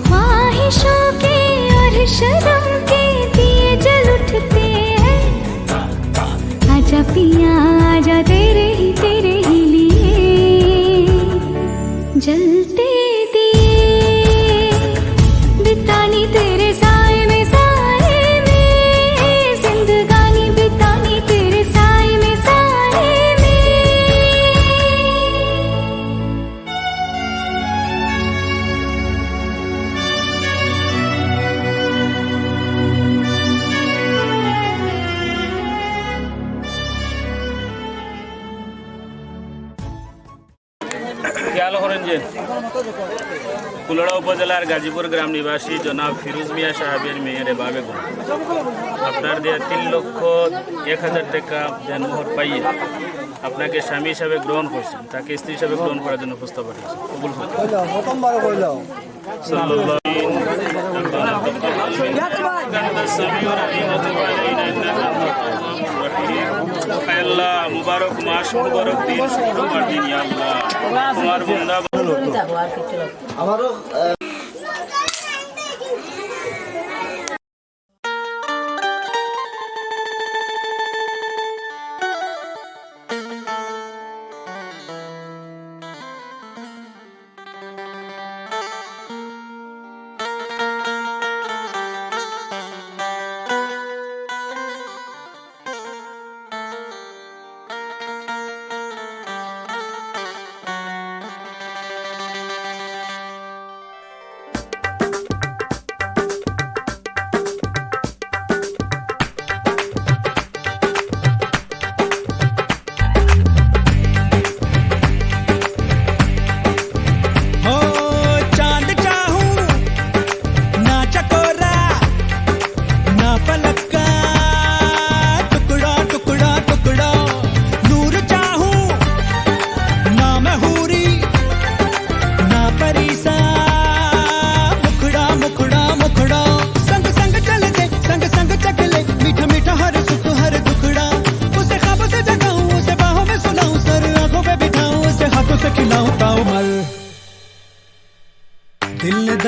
ख्वाहिशों के और शर्म के दिए जल उठते हैं। आजा पिया आजा तेरे ही लिए जलते दिए बितानी तेरे साए में कुलड़ा उपजेलार गाजीपुर ग्राम निवासी जनाब फिरोज मिया साहेबर मेयर एभावे আপনার দেয়া 3,01,000 টাকা দেনমোহর পাইয়ে আপনাকে স্বামী হিসাবে গ্রহণ করছেন, তাকে স্ত্রী হিসাবে গ্রহণ করার জন্য প্রস্তাব পাঠিয়েছেন। কবুল করুন। আল্লাহ মুবারক মাস, মুবারক দিন, শুক্রবার দিন, ইয়া আল্লাহ তোমার বান্দা আমারও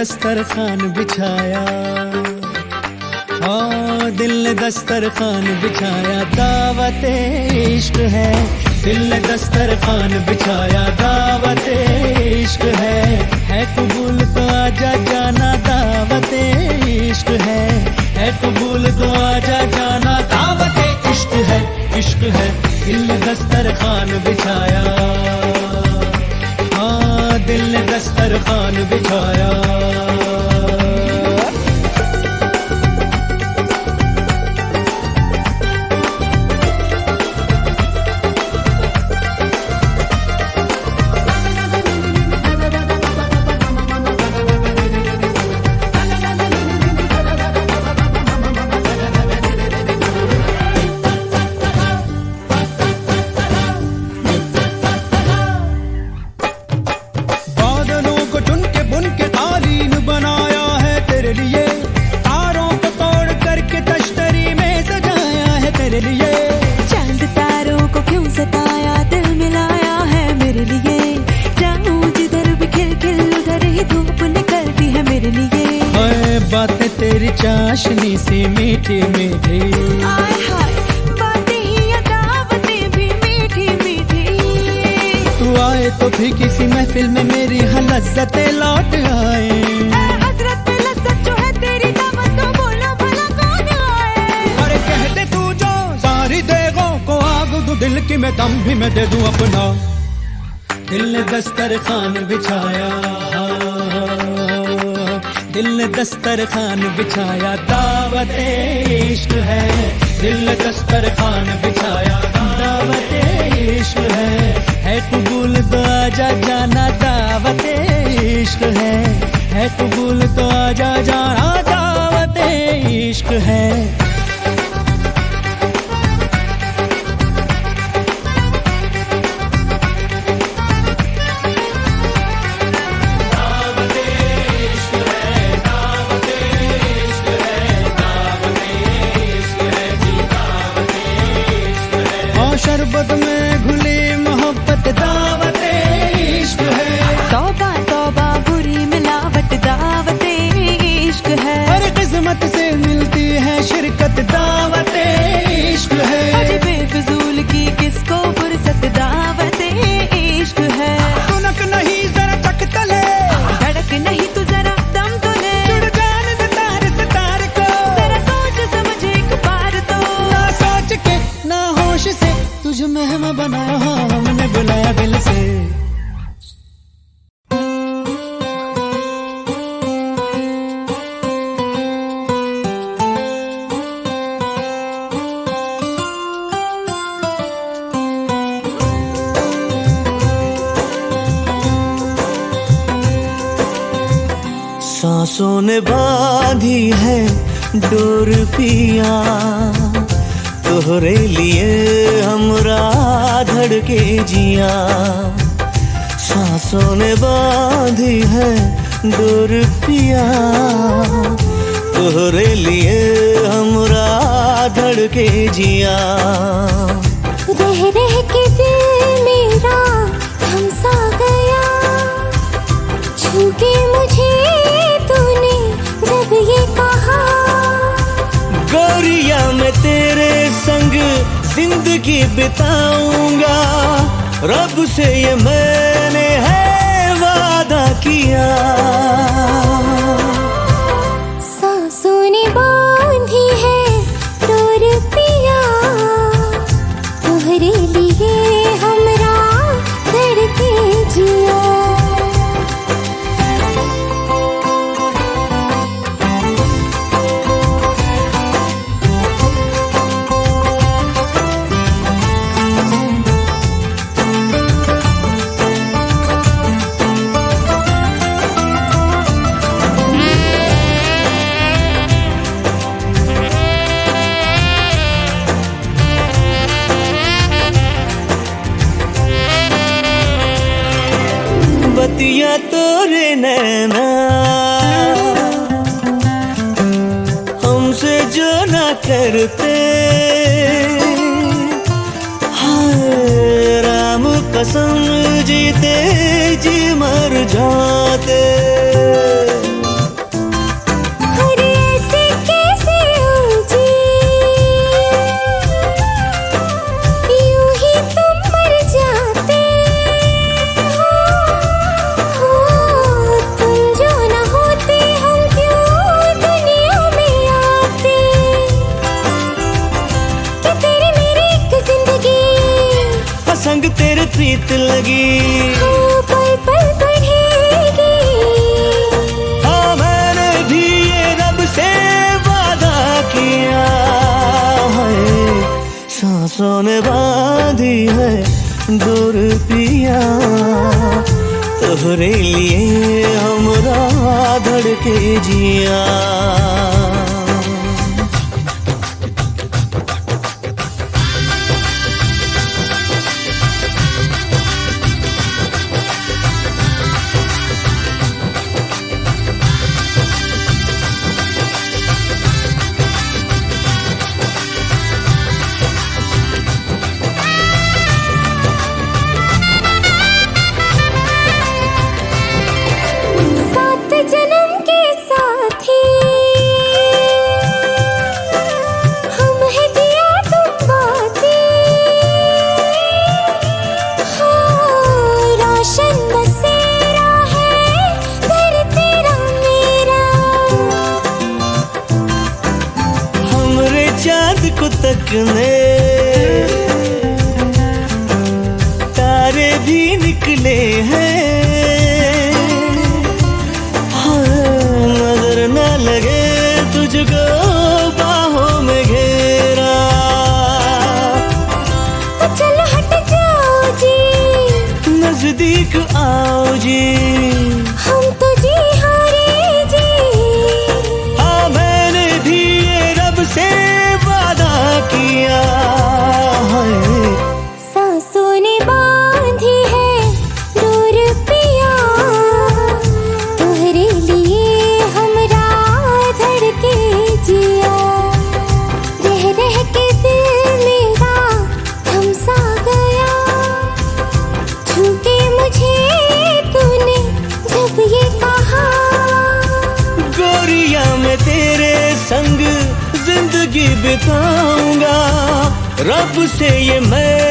दस्तरखान बिछाया, हाँ दिल ने दस्तरखान बिछाया, दावत इश्क है। दिल ने दस्तरखान बिछाया, दावत इश्क है कबूल तो आजा जाना, दावत इश्क है कबूल तो आजा जाना, दावत इश्क है, इश्क है। दिल ने दस्तरखान बिछाया, हाँ दिल ने दस्तरखान बिछाया। चाशनी सी मीठी मीठी। आय हाय बातें ही दावतें भी मीठी मीठी। तू आए तो भी किसी महफिल में मेरी लज्जतें लौट आए। हजरत पे लज्जत जो है तेरी दावत तो बोलो भला कौन आए। अरे कह दे तू जो सारी देगों को आग दो दिल की मैं दम भी मैं दे दूं अपना। दिल ने दस्तरखान बिछाया, दिल ने दस्तरखान बिछाया, दावत इश्क है। दिल ने दस्तरखान बिछाया, दावत इश्क है कबूल तो आजा जाना, दावत इश्क है कबूल तो आजा जाना, दावत इश्क है। शरबत में घुली मोहब्बत, दावत इश्क है। तौबा तौबा बुरी मिलावट, दावत इश्क है। हर किस्मत से मिलती है शिरकत, दावत इश्क है। अजी बेफिजूल की किसको फुर्सत, दावत इश्क है। तुनक नहीं जरा चक तले, धड़क नहीं तू जरा दम तो ले। जुड़ जाने दे तार से तार को, जरा सोच समझ एक बार तो। ना सोच के ना होश से तुझे मेहमा बनाया, हमने बुलाया दिल से। सांसों ने बांधी है डोर पिया, तोहरे लिए हमरा धड़के जिया। सांसों ने बांधी है डोर पिया, तोहरे लिए हमरा धड़के जिया। रह रह के दिल मेरा थम सा गया, छूटे मुझे तूने जब ये कहा। गोरिया मैं तेरे संग जिंदगी बिताऊंगा, रब से ये मैंने है वादा किया। सांसों ने बांधी है डोर पिया, तोहरे लिए हमरा धड़के जिया। बतिया तोरे नैना हमसे जो ना करते, हाय राम कसम जीते जी मर जाते। संग तेरे प्रीत लगी, पल पल बढ़ेगी। हाँ मैंने भी ये रब से वादा किया है। सांसों ने बांधी है डोर पिया, तोहरे लिए हमरा धड़के जिया। सात जन्म के साथी चमकने, तारे भी निकले हैं। नजर न लगे तुझको बाहों में घेरा। चलो हट जाओ जी, नजदीक आओ जी, हम तो जी हारे जी। हाँ मैंने भी ये रब से वादा किया है। सांसों ने बांधी है डोर पिया, तुम्हारे लिए हमरा धड़के जिया। रह रह के दिल मेरा थम सा गया, छूके मुझे तूने जब ये कहा। गोरिया मैं तेरे संग जिंदगी बिताऊंगा, रब से ये मैं